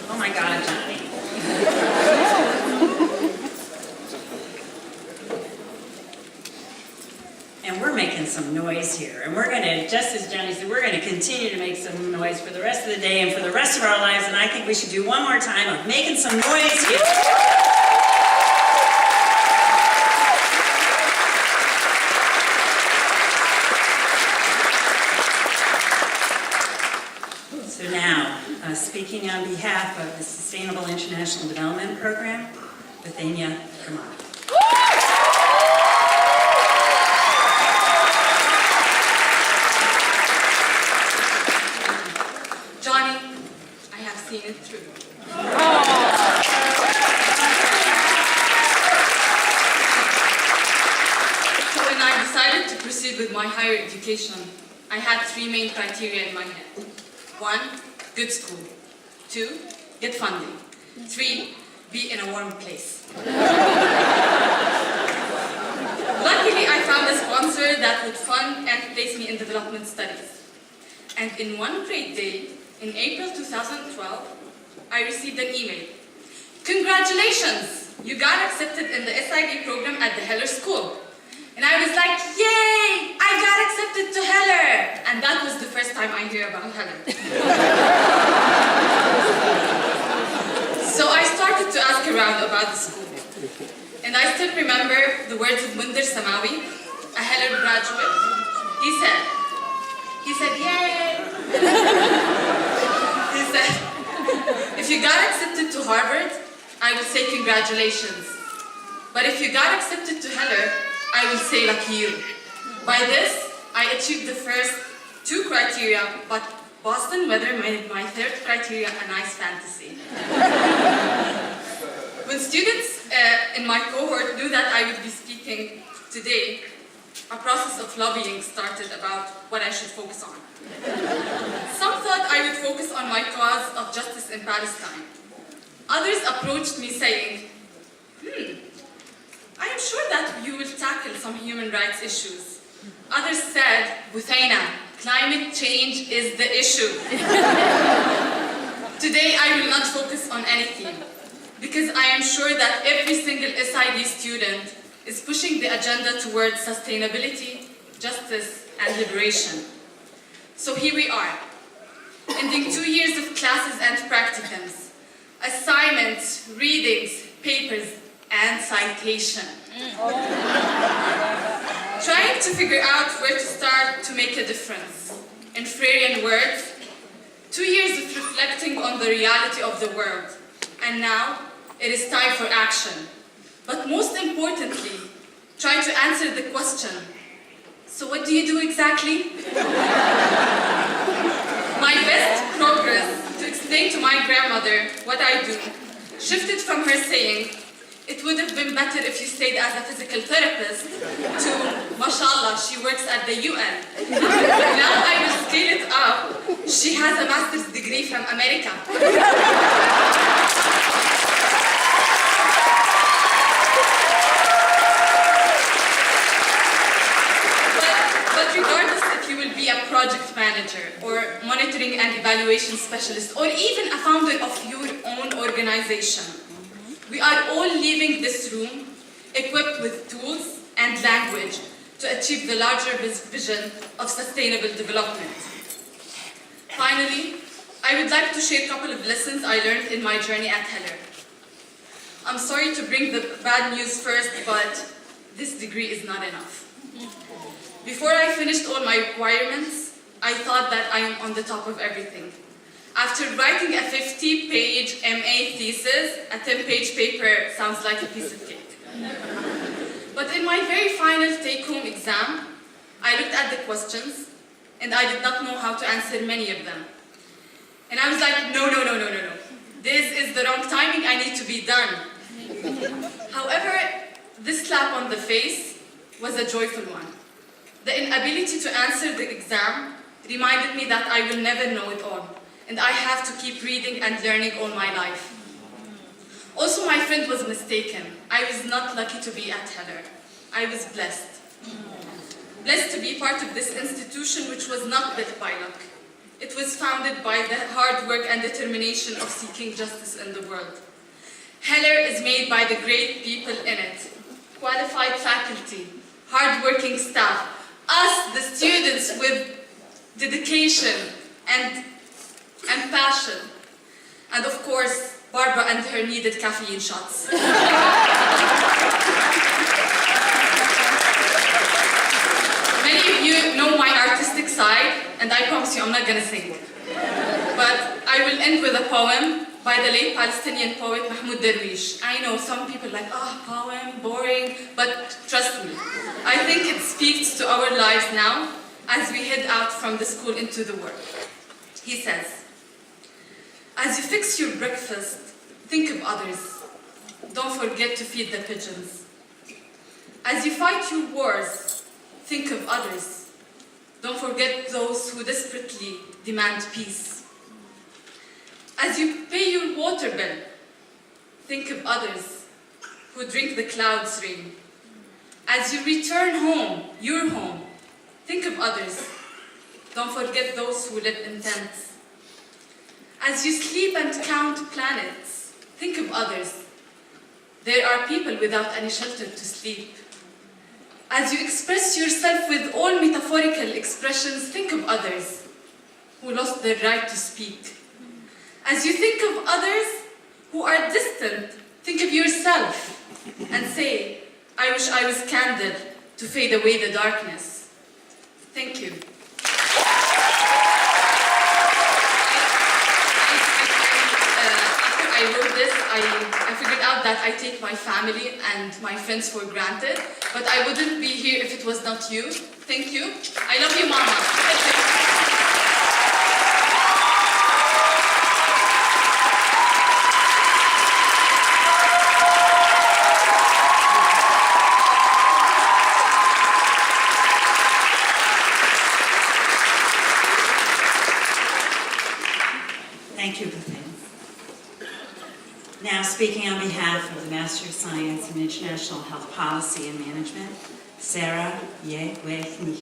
Oh my God, Johnny. And we're making some noise here. And we're going to, just as Johnny said, we're going to continue to make some noise for the rest of the day and for the rest of our lives. And I think we should do one more time of making some noise here. So now, speaking on behalf of the Sustainable International Development Program, Bothaina, Qamar. Johnny, I have seen it through. So when I decided to proceed with my higher education, I had three main criteria in my head. 1, good school. 2, get funding. 3, be in a warm place. Luckily, I found a sponsor that would fund and place me in development studies. And in one great day, in April 2012, I received an email. Congratulations! You got accepted in the SID program at the Heller School. And I was like, yay! I got accepted to Heller! And that was the first time I hear about Heller. So I started to ask around about the school. And I still remember the words of Munder Samawi, a Heller graduate. He said, yay! He said, if you got accepted to Harvard, I would say congratulations. But if you got accepted to Heller, I will say lucky you. By this, I achieved the first 2 criteria, but Boston weather made my 3rd criteria a nice fantasy. When students in my cohort knew that I would be speaking today, a process of lobbying started about what I should focus on. Some thought I would focus on my cause of justice in Palestine. Others approached me saying, I am sure that you will tackle some human rights issues. Others said, Bothaina, climate change is the issue. Today I will not focus on anything, because I am sure that every single SID student is pushing the agenda towards sustainability, justice, and liberation. So here we are, ending 2 years of classes and practicums, assignments, readings, papers, and citation. Trying to figure out where to start to make a difference. In Freudian words, 2 years of reflecting on the reality of the world, and now it is time for action. But most importantly, try to answer the question, so what do you do exactly? My best progress to explain to my grandmother what I do shifted from her saying, it would have been better if you stayed as a physical therapist, to, mashallah, she works at the UN. Now I will scale it up. She has a master's degree from America. But regardless if you will be a project manager, or monitoring and evaluation specialist, or even a founder of your own organization, we are all leaving this room equipped with tools and language to achieve the larger vision of sustainable development. Finally, I would like to share a couple of lessons I learned in my journey at Heller. I'm sorry to bring the bad news first, but this degree is not enough. Before I finished all my requirements, I thought that I am on the top of everything. After writing a 50-page MA thesis, a 10-page paper sounds like a piece of cake. But in my very final take-home exam, I looked at the questions, and I did not know how to answer many of them. And I was like, no. This is the wrong timing, I need to be done. However, this slap on the face was a joyful one. The inability to answer the exam reminded me that I will never know it all, and I have to keep reading and learning all my life. Also, my friend was mistaken. I was not lucky to be at Heller. I was blessed. Blessed to be part of this institution which was not built by luck. It was founded by the hard work and determination of seeking justice in the world. Heller is made by the great people in it. Qualified faculty, hard-working staff, us, the students, with dedication and passion. And of course, Barbara and her needed caffeine shots. Many of you know my artistic side, and I promise you I'm not gonna sing. But I will end with a poem by the late Palestinian poet Mahmoud Darwish. I know some people are like, poem, boring, but trust me, I think it speaks to our lives now as we head out from the school into the work. He says, as you fix your breakfast, think of others. Don't forget to feed the pigeons. As you fight your wars, think of others. Don't forget those who desperately demand peace. As you pay your water bill, think of others who drink the clouds' rain. As you return home, your home, think of others. Don't forget those who live in tents. As you sleep and count planets, think of others. There are people without any shelter to sleep. As you express yourself with all metaphorical expressions, think of others who lost their right to speak. As you think of others who are distant, think of yourself and say, I wish I was candle to fade away the darkness. Thank you. After I wrote this, I figured out that I take my family and my friends for granted, but I wouldn't be here if it was not you. Thank you. I love you, Mama. Thank you. Thank you, Bothaina. Now, speaking on behalf of the Master of Science in International Health Policy and Management, Sarah Ye.